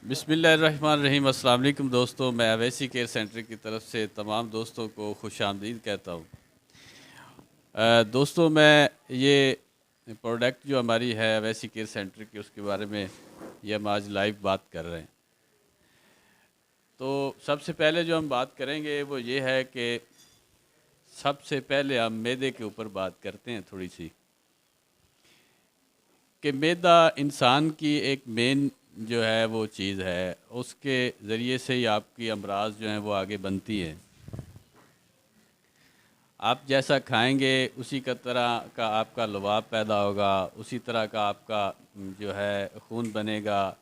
बिस्मिल्लाहिर्रहमानिर्रहीम। अस्सलाम वालेकुम दोस्तों, मैं अवैसी केयर सेंटर की तरफ से तमाम दोस्तों को खुशामदीद कहता हूँ। दोस्तों, मैं ये प्रोडक्ट जो हमारी है अवैसी केयर सेंटर की, उसके बारे में ये हम आज लाइव बात कर रहे हैं। तो सबसे पहले जो हम बात करेंगे वो ये है कि सबसे पहले हम मैदे के ऊपर बात करते हैं थोड़ी सी, कि मैदा इंसान की एक मेन जो है वो चीज़ है, उसके ज़रिए से ही आपकी अमराज जो हैं वो आगे बनती हैं। आप जैसा खाएंगे उसी का तरह का आपका लुभाव पैदा होगा, उसी तरह का आपका जो है खून बनेगा,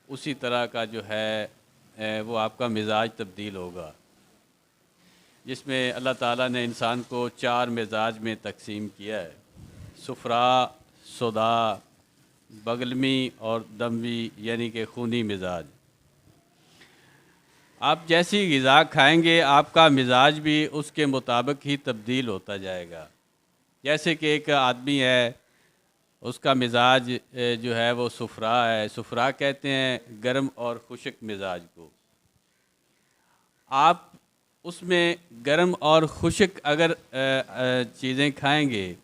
उसी तरह का जो है वो आपका मिजाज तब्दील होगा, जिसमें अल्लाह ताला ने इंसान को 4 मिजाज में तकसीम किया है: सुफरा, सौदा, बगलमी और दमवी, यानी कि खूनी मिजाज। आप जैसी ग़िज़ा खाएंगे आपका मिजाज भी उसके मुताबिक ही तब्दील होता जाएगा। जैसे कि एक आदमी है, उसका मिजाज जो है वो सुफरा है। सुफरा कहते हैं गर्म और खुश्क मिजाज को। आप उसमें गर्म और खुश्क अगर चीज़ें खाएंगे,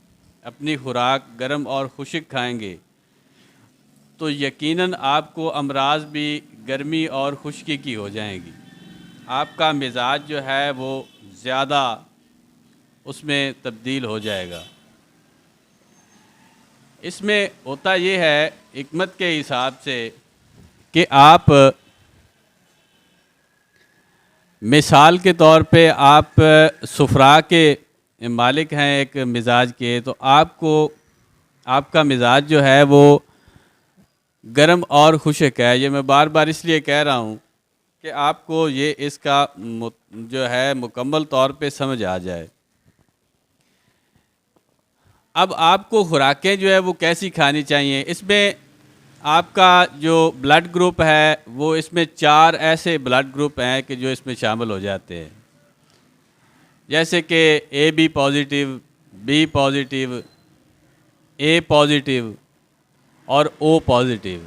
अपनी खुराक गर्म और खुश्क खाएंगे, तो यकीनन आपको अमराज भी गर्मी और खुश्की की हो जाएंगी। आपका मिजाज जो है वो ज़्यादा उसमें तब्दील हो जाएगा। इसमें होता ये है हिकमत के हिसाब से कि आप मिसाल के तौर पे आप सुफरा के मालिक हैं एक मिजाज के, तो आपको आपका मिजाज जो है वो गर्म और खुश्क है। ये मैं बार बार इसलिए कह रहा हूँ कि आपको ये इसका जो है मुकम्मल तौर पे समझ आ जाए। अब आपको खुराकें जो है वो कैसी खानी चाहिए, इसमें आपका जो ब्लड ग्रुप है वो इसमें 4 ऐसे ब्लड ग्रुप हैं कि जो इसमें शामिल हो जाते हैं, जैसे कि A B positive, B positive, A positive और ओ पॉजिटिव।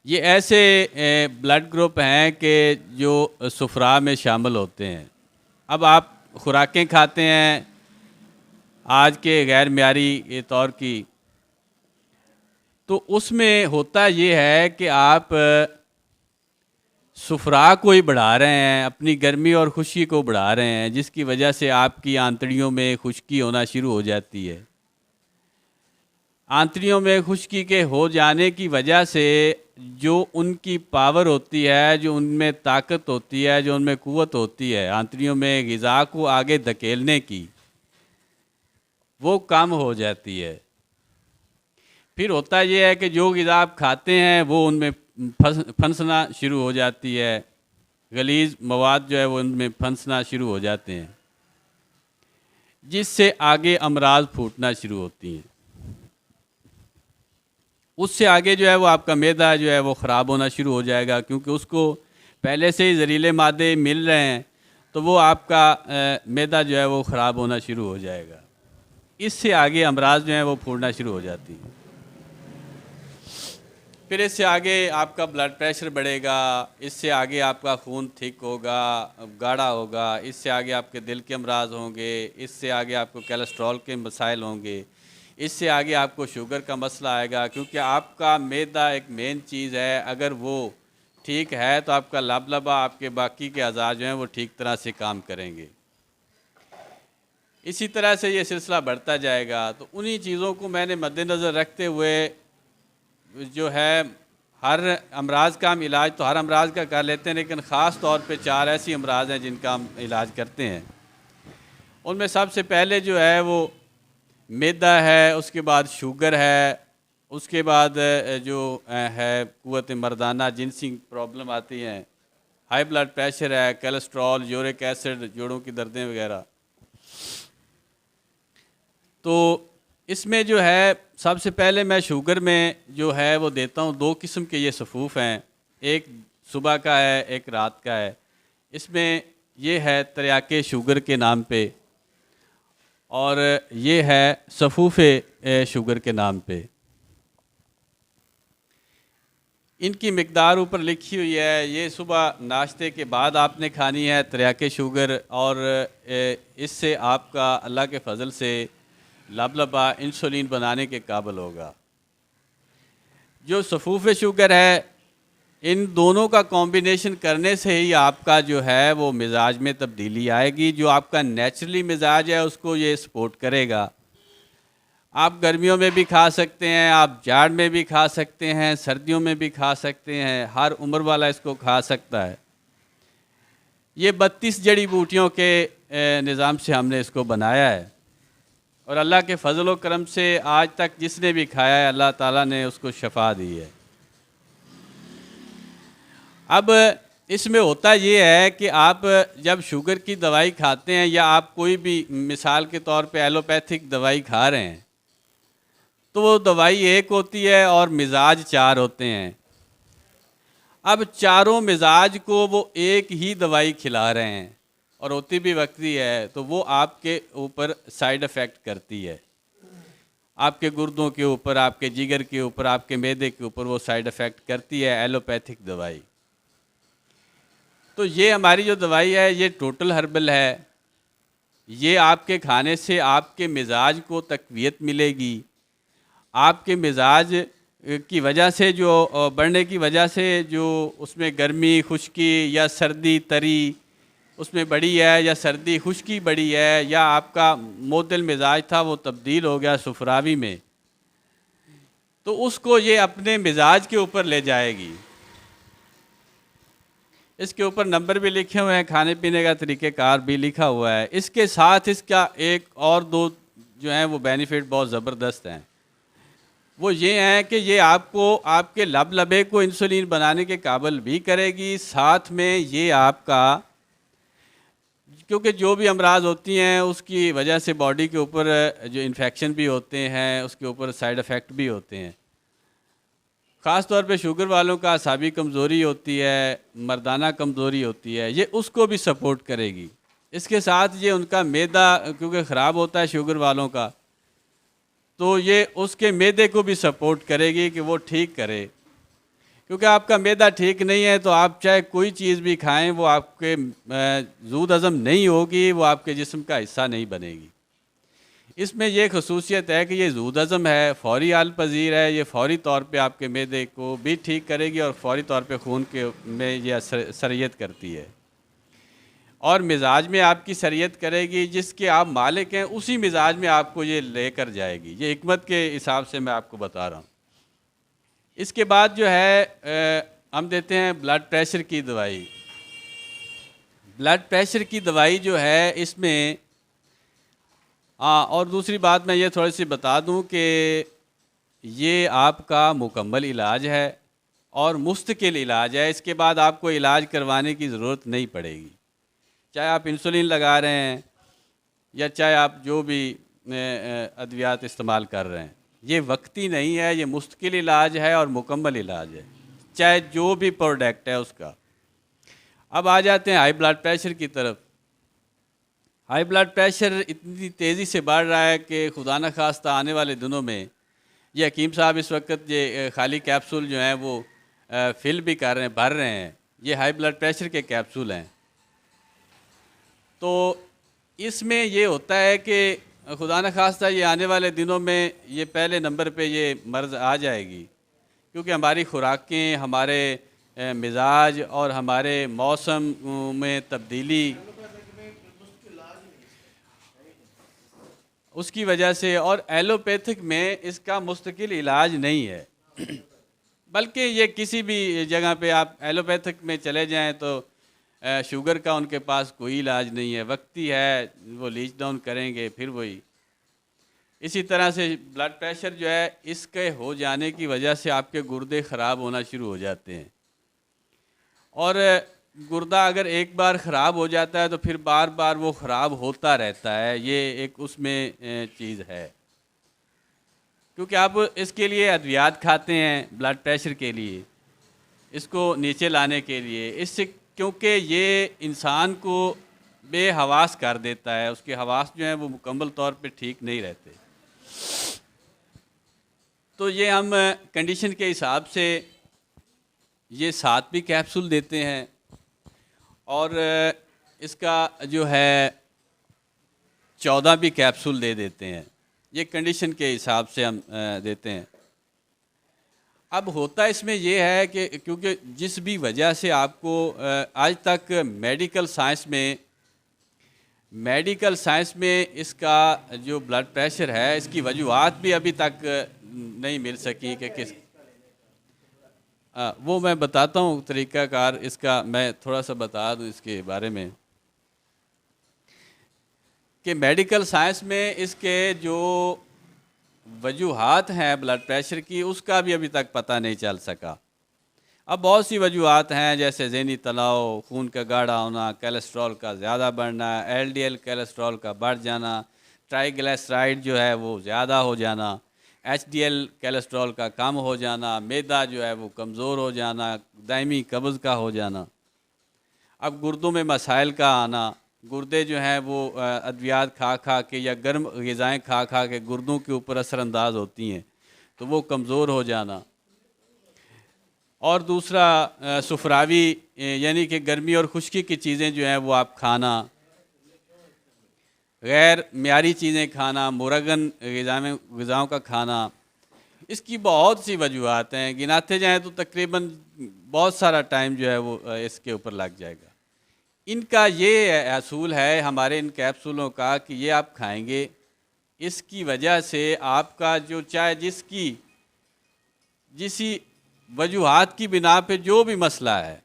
ये ऐसे ब्लड ग्रुप हैं कि जो सुफरा में शामिल होते हैं। अब आप खुराकें खाते हैं आज के गैर मियारी तौर की, तो उसमें होता ये है कि आप सुफरा को ही बढ़ा रहे हैं, अपनी गर्मी और खुशी को बढ़ा रहे हैं, जिसकी वजह से आपकी आंतड़ियों में खुश्की होना शुरू हो जाती है। आंतड़ियों में खुश्की के हो जाने की वजह से जो उनकी पावर होती है, जो उनमें ताकत होती है, जो उनमें क़ुव्वत होती है आंतड़ियों में ग़िज़ा को आगे धकेलने की, वो कम हो जाती है। फिर होता यह है कि जो ग़िज़ा आप खाते हैं वो उनमें फंसना शुरू हो जाती है, गलीज़ मवाद जो है वो उनमें फंसना शुरू हो जाते हैं, जिससे आगे अमराज फूटना शुरू होती हैं। उससे आगे जो है वो आपका मैदा जो है वो ख़राब होना शुरू हो जाएगा, क्योंकि उसको पहले से ही ज़हरीले मादे मिल रहे हैं, तो वो आपका मैदा जो है वो ख़राब होना शुरू हो जाएगा। इससे आगे अमराज जो हैं वो फूटना शुरू हो जाती हैं। फिर इससे आगे आपका ब्लड प्रेशर बढ़ेगा, इससे आगे आपका खून थिक होगा, गाढ़ा होगा, इससे आगे आपके दिल के अमराज होंगे, इससे आगे आपको कोलेस्ट्रॉल के मसाइल होंगे, इससे आगे आपको शुगर का मसला आएगा, क्योंकि आपका मैदा एक मेन चीज़ है। अगर वो ठीक है तो आपका लबलबा, आपके बाकी के अज़ा जो हैं वो ठीक तरह से काम करेंगे। इसी तरह से ये सिलसिला बढ़ता जाएगा। तो उन्हीं चीज़ों को मैंने मद्देनज़र रखते हुए जो है, हर अमराज का हम इलाज तो हर अमराज का कर लेते हैं, लेकिन ख़ास तौर पे 4 ऐसी अमराज हैं जिनका हम इलाज करते हैं। उनमें सबसे पहले जो है वो मैदा है, उसके बाद शुगर है, उसके बाद जो है क़ुव्वत मर्दाना जिनसी प्रॉब्लम आती हैं, हाई ब्लड प्रेशर है, कोलेस्ट्रॉल, यूरिक एसिड, जोड़ों की दर्दें वगैरह। तो इसमें जो है सबसे पहले मैं शुगर में जो है वो देता हूँ 2 किस्म के ये सफ़ूफ़ हैं, एक सुबह का है, एक रात का है। इसमें ये है तरियाके शुगर के नाम पे, और ये है सफ़ूफ़े शुगर के नाम पे। इनकी मिकदार ऊपर लिखी हुई है। ये सुबह नाश्ते के बाद आपने खानी है तरियाके शुगर, और इससे आपका अल्लाह के फ़ज़ल से लबलबा इंसुलिन बनाने के काबिल होगा। जो सफ़ूफ़ शुगर है, इन दोनों का कॉम्बिनेशन करने से ही आपका जो है वो मिजाज में तब्दीली आएगी। जो आपका नेचुरली मिजाज है उसको ये सपोर्ट करेगा। आप गर्मियों में भी खा सकते हैं, आप जाड़ में भी खा सकते हैं, सर्दियों में भी खा सकते हैं, हर उम्र वाला इसको खा सकता है। ये 32 जड़ी बूटियों के निज़ाम से हमने इसको बनाया है, और अल्लाह के फ़ज़ल व करम से आज तक जिसने भी खाया है अल्लाह ताला ने उसको शफा दी है। अब इसमें होता ये है कि आप जब शुगर की दवाई खाते हैं, या आप कोई भी मिसाल के तौर पे एलोपैथिक दवाई खा रहे हैं, तो वो दवाई एक होती है और मिजाज 4 होते हैं। अब चारों मिजाज को वो एक ही दवाई खिला रहे हैं, और होती भी वक्ती है, तो वो आपके ऊपर साइड इफ़ेक्ट करती है। आपके गुर्दों के ऊपर, आपके जिगर के ऊपर, आपके मैदे के ऊपर वो साइड इफ़ेक्ट करती है एलोपैथिक दवाई। तो ये हमारी जो दवाई है ये टोटल हर्बल है। ये आपके खाने से आपके मिजाज को तक़वियत मिलेगी। आपके मिजाज की वजह से जो बढ़ने की वजह से जो उसमें गर्मी, खुश्की या सर्दी तरी उसमें बड़ी है, या सर्दी खुश्की बड़ी है, या आपका मोतिल मिजाज था वो तब्दील हो गया सुफरावी में, तो उसको ये अपने मिजाज के ऊपर ले जाएगी। इसके ऊपर नंबर भी लिखे हुए हैं, खाने पीने का तरीक़ेकार भी लिखा हुआ है। इसके साथ इसका एक और दो जो हैं वो बेनिफिट बहुत ज़बरदस्त हैं। वो ये हैं कि ये आपको आपके लबे को इंसुलिन बनाने के काबिल भी करेगी। साथ में ये आपका, क्योंकि जो भी अमराज होती हैं उसकी वजह से बॉडी के ऊपर जो इन्फेक्शन भी होते हैं, उसके ऊपर साइड इफ़ेक्ट भी होते हैं। ख़ास तौर पे शुगर वालों का असाबी कमज़ोरी होती है, मर्दाना कमज़ोरी होती है, ये उसको भी सपोर्ट करेगी। इसके साथ ये उनका मैदा क्योंकि ख़राब होता है शुगर वालों का, तो ये उसके मैदे को भी सपोर्ट करेगी कि वो ठीक करे। क्योंकि आपका मैदा ठीक नहीं है तो आप चाहे कोई चीज़ भी खाएं वो आपके ज़ूद हज़म नहीं होगी, वो आपके जिस्म का हिस्सा नहीं बनेगी। इसमें यह खसूसियत है कि ये ज़ूद हज़म है, फ़ौरी हाल पजीर है, ये फ़ौरी तौर पे आपके मैदे को भी ठीक करेगी और फ़ौरी तौर पे खून के में यह सरियत करती है, और मिजाज में आपकी सरियत करेगी। जिसके आप मालिक हैं उसी मिजाज में आपको ये लेकर जाएगी। ये हिकमत के हिसाब से मैं आपको बता रहा हूँ। इसके बाद जो है हम देते हैं ब्लड प्रेशर की दवाई। ब्लड प्रेशर की दवाई जो है इसमें और दूसरी बात मैं ये थोड़ी सी बता दूं कि ये आपका मुकम्मल इलाज है और मुस्तकिल इलाज है। इसके बाद आपको इलाज करवाने की ज़रूरत नहीं पड़ेगी, चाहे आप इंसुलिन लगा रहे हैं या चाहे आप जो भी अद्वियात इस्तेमाल कर रहे हैं। ये वक्ती नहीं है, ये मुस्तकिल इलाज है और मुकम्मल इलाज है, चाहे जो भी प्रोडक्ट है उसका। अब आ जाते हैं हाई ब्लड प्रेशर की तरफ। हाई ब्लड प्रेशर इतनी तेज़ी से बढ़ रहा है कि खुदा न खास्ता आने वाले दिनों में ये हकीम साहब इस वक्त ये खाली कैप्सूल जो हैं वो फिल भी कर रहे हैं, भर रहे हैं। ये हाई ब्लड प्रेशर के कैप्सूल हैं। तो इसमें ये होता है कि खुदा न खास्ता ये आने वाले दिनों में ये पहले नंबर पे ये मर्ज़ आ जाएगी, क्योंकि हमारी खुराकें, हमारे मिजाज और हमारे मौसम में तब्दीली उसकी वजह से, और एलोपैथिक में इसका मुस्तकिल इलाज नहीं है। बल्कि ये किसी भी जगह पे आप एलोपैथिक में चले जाएं तो शुगर का उनके पास कोई इलाज नहीं है, वक्ती है, वो लीच डाउन करेंगे फिर वही। इसी तरह से ब्लड प्रेशर जो है इसके हो जाने की वजह से आपके गुर्दे ख़राब होना शुरू हो जाते हैं, और गुर्दा अगर एक बार ख़राब हो जाता है तो फिर बार बार वो ख़राब होता रहता है। ये एक उसमें चीज़ है, क्योंकि आप इसके लिए अद्वियात खाते हैं ब्लड प्रेशर के लिए, इसको नीचे लाने के लिए। इससे क्योंकि ये इंसान को बेहवास कर देता है, उसके हवास जो हैं वो मुकम्मल तौर पे ठीक नहीं रहते। तो ये हम कंडीशन के हिसाब से ये 7 भी कैप्सूल देते हैं और इसका जो है 14 भी कैप्सूल दे देते हैं। ये कंडीशन के हिसाब से हम देते हैं। अब होता इसमें ये है कि क्योंकि जिस भी वजह से आपको आज तक मेडिकल साइंस में इसका जो ब्लड प्रेशर है, इसकी वजूहात भी अभी तक नहीं मिल सकी कि किस वो मैं बताता हूँ तरीक़ाकार इसका, मैं थोड़ा सा बता दूँ इसके बारे में कि मेडिकल साइंस में इसके जो वजूहात हैं ब्लड प्रेशर की, उसका भी अभी तक पता नहीं चल सका। अब बहुत सी वजूहात हैं, जैसे ज़हनी तनाव, खून का गाढ़ा होना, कोलेस्ट्रॉल का ज़्यादा बढ़ना, एलडीएल कोलेस्ट्रॉल का बढ़ जाना, ट्राइग्लिसराइड जो है वो ज़्यादा हो जाना, एचडीएल कोलेस्ट्रॉल का कम हो जाना, मैदा जो है वो कमज़ोर हो जाना, दायमी कब्ज़ का हो जाना। अब गुर्दों में मसाइल का आना, गुर्दे जो हैं वो अद्वियात खा खा के या गर्म ग़िज़ाएँ खा खा के गुर्दों के ऊपर असरअंदाज होती हैं, तो वो कमज़ोर हो जाना। और दूसरा सुफरावी यानी कि गर्मी और खुश्की की चीज़ें जो हैं वो आप खाना, गैर मियारी चीज़ें खाना, मुरगन ग़िज़ाओं का खाना, इसकी बहुत सी वजूहात हैं। गिनाते जाएँ तो तकरीबन बहुत सारा टाइम जो है वो इसके ऊपर लग जाएगा। इनका ये असूल है हमारे इन कैप्सूलों का कि ये आप खाएंगे, इसकी वजह से आपका जो चाहे जिसी वजूहात की बिना पे जो भी मसला है,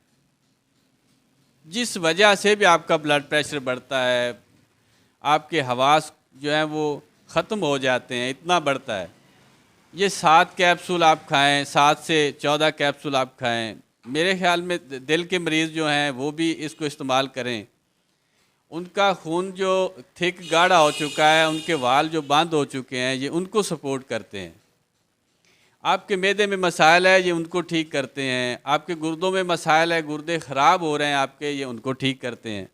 जिस वजह से भी आपका ब्लड प्रेशर बढ़ता है, आपके हवास जो हैं वो ख़त्म हो जाते हैं, इतना बढ़ता है, ये 7 कैप्सूल आप खाएं, 7 से 14 कैप्सूल आप खाएं। मेरे ख़्याल में दिल के मरीज़ जो हैं वो भी इसको इस्तेमाल करें। उनका खून जो थिक गाढ़ा हो चुका है, उनके वाल जो बंद हो चुके हैं, ये उनको सपोर्ट करते हैं। आपके मैदे में मसाइल है, ये उनको ठीक करते हैं। आपके गुर्दों में मसाइल है, गुर्दे ख़राब हो रहे हैं आपके, ये उनको ठीक करते हैं।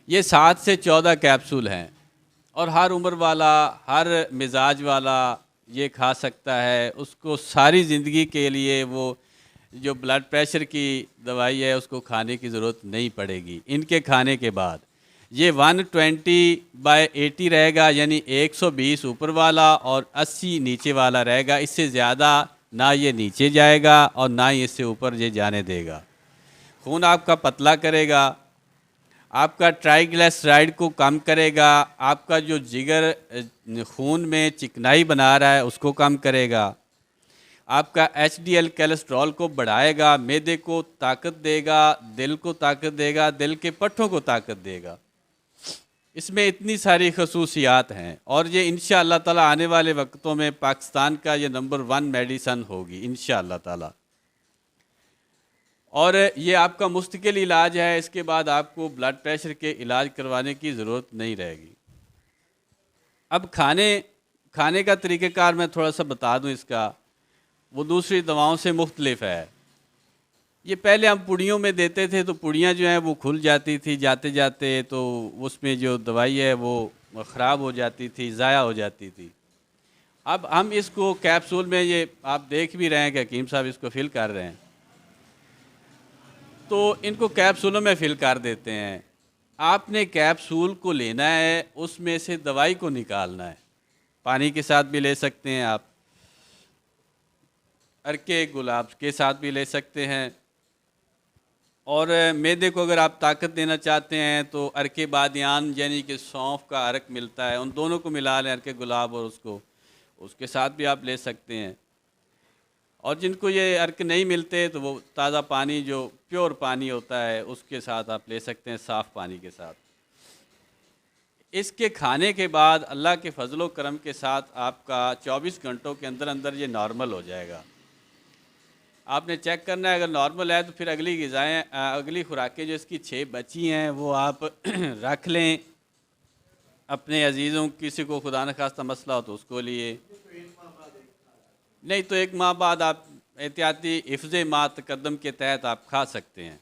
ये 7 से 14 कैप्सूल हैं और हर उम्र वाला, हर मिजाज वाला ये खा सकता है। उसको सारी ज़िंदगी के लिए वो जो ब्लड प्रेशर की दवाई है उसको खाने की ज़रूरत नहीं पड़ेगी। इनके खाने के बाद ये 120/80 रहेगा, यानी 120 ऊपर वाला और 80 नीचे वाला रहेगा। इससे ज़्यादा ना ये नीचे जाएगा और ना ही इससे ऊपर ये जाने देगा। खून आपका पतला करेगा, आपका ट्राइग्लिसराइड को कम करेगा, आपका जो जिगर खून में चिकनाई बना रहा है उसको कम करेगा, आपका एचडीएल कोलेस्ट्रॉल को बढ़ाएगा, मैदे को ताकत देगा, दिल को ताकत देगा, दिल के पट्ठों को ताकत देगा। इसमें इतनी सारी खसूसियात हैं और ये इंशाअल्लाह ताला आने वाले वक्तों में पाकिस्तान का ये नंबर 1 मेडिसन होगी इंशाअल्लाह ताला। और ये आपका मुस्तकिल इलाज है। इसके बाद आपको ब्लड प्रेशर के इलाज करवाने की ज़रूरत नहीं रहेगी। अब खाने का तरीक़ाकार मैं थोड़ा सा बता दूं इसका, वो दूसरी दवाओं से मुख्तलिफ है। ये पहले हम पुड़ियों में देते थे, तो पुड़ियाँ जो हैं वो खुल जाती थी जाते जाते, तो उसमें जो दवाई है वो ख़राब हो जाती थी, ज़ाया हो जाती थी। अब हम इसको कैप्सूल में, ये आप देख भी रहे हैं कि हकीम साहब इसको फिल कर रहे हैं, तो इनको कैप्सूलों में फिल कर देते हैं। आपने कैप्सूल को लेना है, उसमें से दवाई को निकालना है। पानी के साथ भी ले सकते हैं आप, अरके गुलाब के साथ भी ले सकते हैं, और मैदे को अगर आप ताकत देना चाहते हैं तो अरके बादियान यानी कि सौंफ का अरक मिलता है, उन दोनों को मिला लें, अरके गुलाब और उसके साथ भी आप ले सकते हैं। और जिनको ये अर्क नहीं मिलते तो वो ताज़ा पानी, जो प्योर पानी होता है, उसके साथ आप ले सकते हैं, साफ़ पानी के साथ। इसके खाने के बाद अल्लाह के फजलो करम के साथ आपका 24 घंटों के अंदर अंदर ये नॉर्मल हो जाएगा। आपने चेक करना है, अगर नॉर्मल है तो फिर अगली खुराकें जो इसकी 6 बची हैं वो आप रख लें अपने अजीज़ों, किसी को खुदा न खास्ता मसला हो तो उसको लिए, नहीं तो 1 माह बाद आप एहतियाती हिफ्ज़े मा तक़द्दम के तहत आप खा सकते हैं।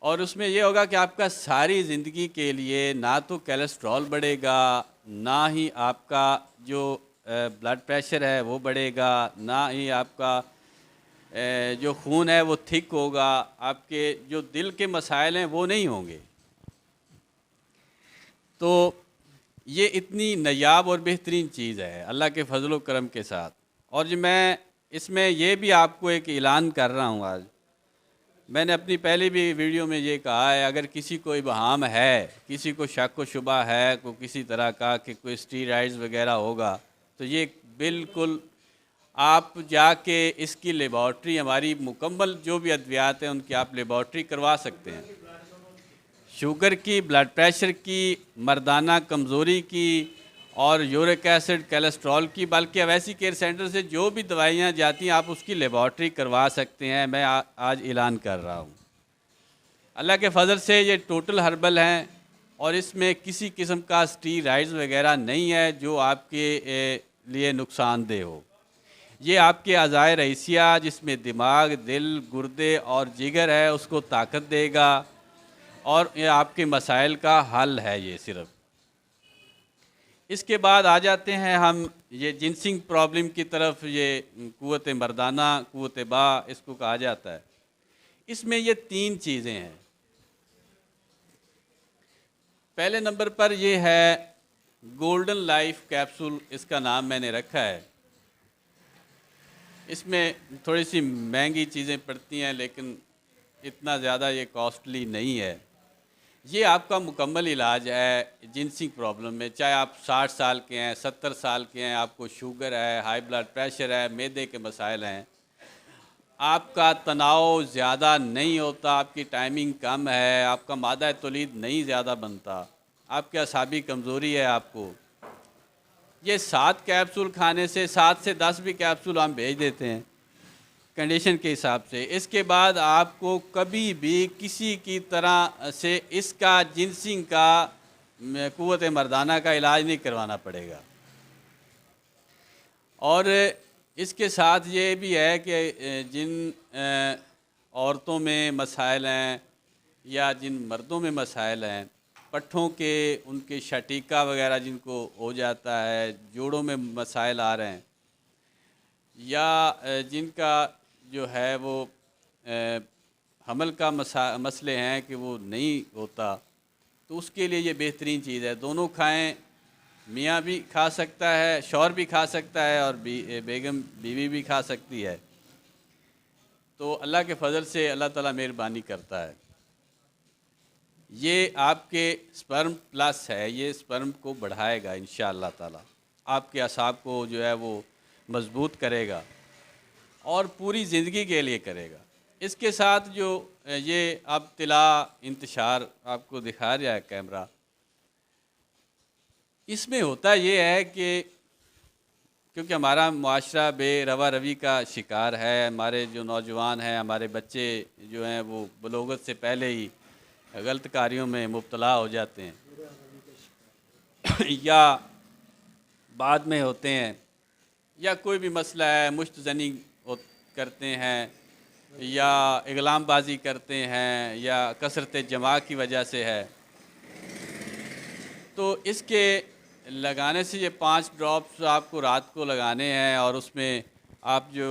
और उसमें ये होगा कि आपका सारी ज़िंदगी के लिए ना तो कोलेस्ट्रॉल बढ़ेगा, ना ही आपका जो ब्लड प्रेशर है वो बढ़ेगा, ना ही आपका जो खून है वो थिक होगा, आपके जो दिल के मसाइल हैं वो नहीं होंगे। तो ये इतनी नायाब और बेहतरीन चीज़ है अल्लाह के फजल व करम के साथ। और जो मैं इसमें ये भी आपको एक ऐलान कर रहा हूँ आज, मैंने अपनी पहली भी वीडियो में ये कहा है, अगर किसी को इबहाम है, किसी को शक व शुबा है को किसी तरह का कि कोई स्टीरॉइड्स वगैरह होगा, तो ये बिल्कुल आप जाके इसकी लेबॉर्ट्री, हमारी मुकम्मल जो भी अद्वियात हैं उनकी आप लेबॉर्ट्री करवा सकते हैं। शुगर की, ब्लड प्रेशर की, मर्दाना कमज़ोरी की और यूरिक एसिड, कोलेस्ट्रॉल की, बल्कि अवैसी केयर सेंटर से जो भी दवाइयाँ जाती हैं आप उसकी लेबॉर्ट्री करवा सकते हैं। मैं आज ऐलान कर रहा हूँ। अल्लाह के फजल से ये टोटल हर्बल हैं और इसमें किसी किस्म का स्टीरॉइड्स वगैरह नहीं है जो आपके लिए नुकसानदेह हो। ये आपके अज़ाए रईसिया, जिसमें दिमाग, दिल, गुर्दे और जिगर है, उसको ताकत देगा और ये आपके मसाइल का हल है ये सिर्फ। इसके बाद आ जाते हैं हम ये जिनसिंग प्रॉब्लम की तरफ। ये कुव्वत मर्दाना, कुव्वत बा इसको कहा जाता है। इसमें ये 3 चीज़ें हैं। पहले नंबर पर ये है गोल्डन लाइफ कैप्सूल, इसका नाम मैंने रखा है। इसमें थोड़ी सी महंगी चीज़ें पड़ती हैं लेकिन इतना ज़्यादा ये कॉस्टली नहीं है। ये आपका मुकम्मल इलाज है जिनसिंग प्रॉब्लम में, चाहे आप 60 साल के हैं, 70 साल के हैं, आपको शुगर है, हाई ब्लड प्रेशर है, मैदे के मसाइल हैं, आपका तनाव ज़्यादा नहीं होता, आपकी टाइमिंग कम है, आपका मादा तौलीद नहीं ज़्यादा बनता, आपकी असाबी कमज़ोरी है आपको, ये 7 कैप्सूल खाने से 7 से 10 भी कैप्सूल हम भेज देते हैं कंडीशन के हिसाब से। इसके बाद आपको कभी भी किसी की तरह से इसका जिनसिंग का, कुव्वत मर्दाना का इलाज नहीं करवाना पड़ेगा। और इसके साथ ये भी है कि जिन औरतों में मसाइल हैं या जिन मर्दों में मसाइल हैं, पट्ठों के, उनके शटीका वगैरह जिनको हो जाता है, जोड़ों में मसाइल आ रहे हैं, या जिनका जो है वो हमल का मसले हैं कि वो नहीं होता, तो उसके लिए ये बेहतरीन चीज़ है। दोनों खाएं, मियाँ भी खा सकता है, शौहर भी खा सकता है और बेगम बीवी भी खा सकती है। तो अल्लाह के फजल से अल्लाह ताला मेहरबानी करता है। ये आपके स्पर्म प्लस है, ये स्पर्म को बढ़ाएगा इंशाअल्लाह ताला, आपके असाब को जो है वो मज़बूत करेगा और पूरी ज़िंदगी के लिए करेगा। इसके साथ जो ये अब तिला इंतशार आपको दिखा रहा है कैमरा, इसमें होता ये है कि क्योंकि हमारा मुआशरा बेरवा रवी का शिकार है, हमारे जो नौजवान हैं, हमारे बच्चे जो हैं वो बलोगत से पहले ही गलत कार्यों में मुब्तला हो जाते हैं या बाद में होते हैं, या कोई भी मसला है, मुश्तजनी करते हैं या इगलामबाजी करते हैं या कसरत जमा की वजह से है। तो इसके लगाने से ये 5 ड्रॉप्स आपको रात को लगाने हैं और उसमें आप जो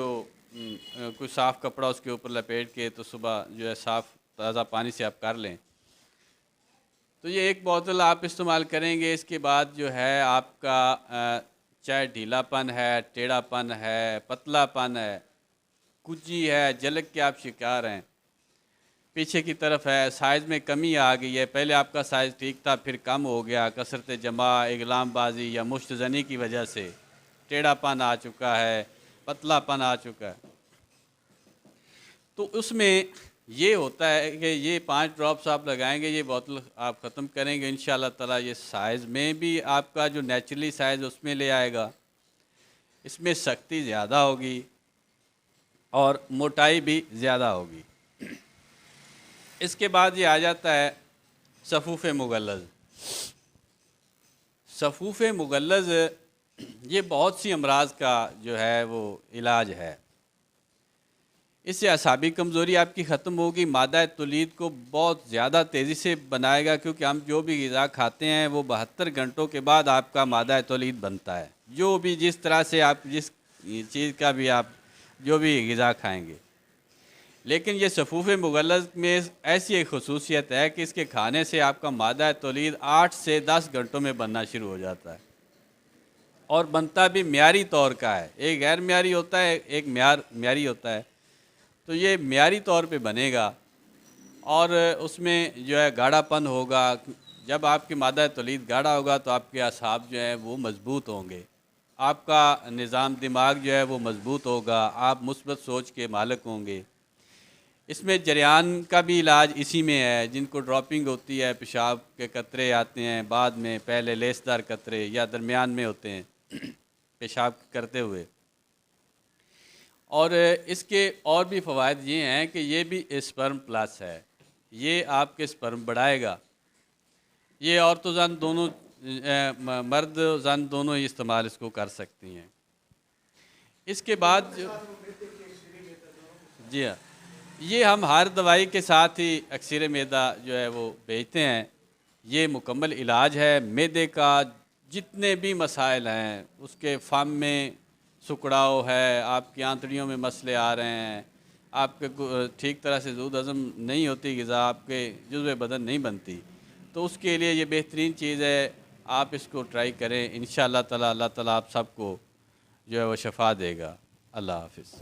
कोई साफ़ कपड़ा उसके ऊपर लपेट के तो सुबह जो है साफ़ ताज़ा पानी से आप कर लें। तो ये 1 बोतल आप इस्तेमाल करेंगे। इसके बाद जो है आपका चाहे ढीलापन है, टेढ़ापन है, पतलापन है, कुजी है, जलक के आप शिकार हैं, पीछे की तरफ है, साइज़ में कमी आ गई है, पहले आपका साइज़ ठीक था फिर कम हो गया, कसरत जमा, इगलामबाजी या मुश्तजनी की वजह से टेढ़ापन आ चुका है, पतलापन आ चुका है, तो उसमें ये होता है कि ये 5 ड्रॉप्स आप लगाएंगे, ये बोतल आप ख़त्म करेंगे इंशाअल्लाह ताला, ये साइज़ में भी आपका जो नेचुरली साइज़ उसमें ले आएगा, इसमें सख्ती ज़्यादा होगी और मोटाई भी ज़्यादा होगी। इसके बाद ये आ जाता है सफ़ूफ़ मुगल्लज़। सफ़ूफ़ मुगल्लज़ ये बहुत सी अमराज़ का जो है वो इलाज है। इससे असाबी कमज़ोरी आपकी ख़त्म होगी, मादा तौलीद को बहुत ज़्यादा तेज़ी से बनाएगा, क्योंकि हम जो भी ग़िज़ा खाते हैं वो 72 घंटों के बाद आपका मादा तौलीद बनता है। जो भी जिस तरह से आप जिस चीज़ का भी आप जो भी ग़िज़ा खाएंगे, लेकिन ये सफ़ूफ़ मुग़ल्लज़ में ऐसी एक खसूसियत है कि इसके खाने से आपका मादा तौलीद 8 से 10 घंटों में बनना शुरू हो जाता है और बनता भी म्यारी तौर का है। एक गैर म्यारी होता है, एक म्यारी होता है। तो ये म्यारी तौर पे बनेगा और उसमें जो है गाढ़ापन होगा। जब आपकी मादा तौलीद गाढ़ा होगा तो आपके असाब जो है वो मज़बूत होंगे, आपका निज़ाम दिमाग जो है वो मज़बूत होगा, आप मुस्बत सोच के मालिक होंगे। इसमें जरियान का भी इलाज इसी में है। जिनको ड्रॉपिंग होती है, पेशाब के कतरे आते हैं बाद में, पहले लेसदार कतरे या दरमियान में होते हैं पेशाब करते हुए। और इसके और भी फ़वाइद ये हैं कि ये भी स्पर्म प्लस है, ये आपके स्पर्म बढ़ाएगा। ये औरत व ज़न दोनों, मर्द ज़न दोनों ही इस्तेमाल इसको कर सकती हैं। इसके बाद जी हाँ, ये हम हर दवाई के साथ ही अक्सर मैदा जो है वो बेचते हैं। ये मुकम्मल इलाज है मैदे का। जितने भी मसाइल हैं, उसके फम में सुकड़ाव है, आपकी आंतड़ियों में मसले आ रहे हैं, आपके ठीक तरह से दूध हज़म नहीं होती ग़िज़ा, आपके जुज़्व बदन नहीं बनती, तो उसके लिए ये बेहतरीन चीज़ है। आप इसको ट्राई करें, इंशाअल्लाह ताला अल्लाह ताला आप सबको जो है वो शफ़ा देगा। अल्लाह हाफ़िज़।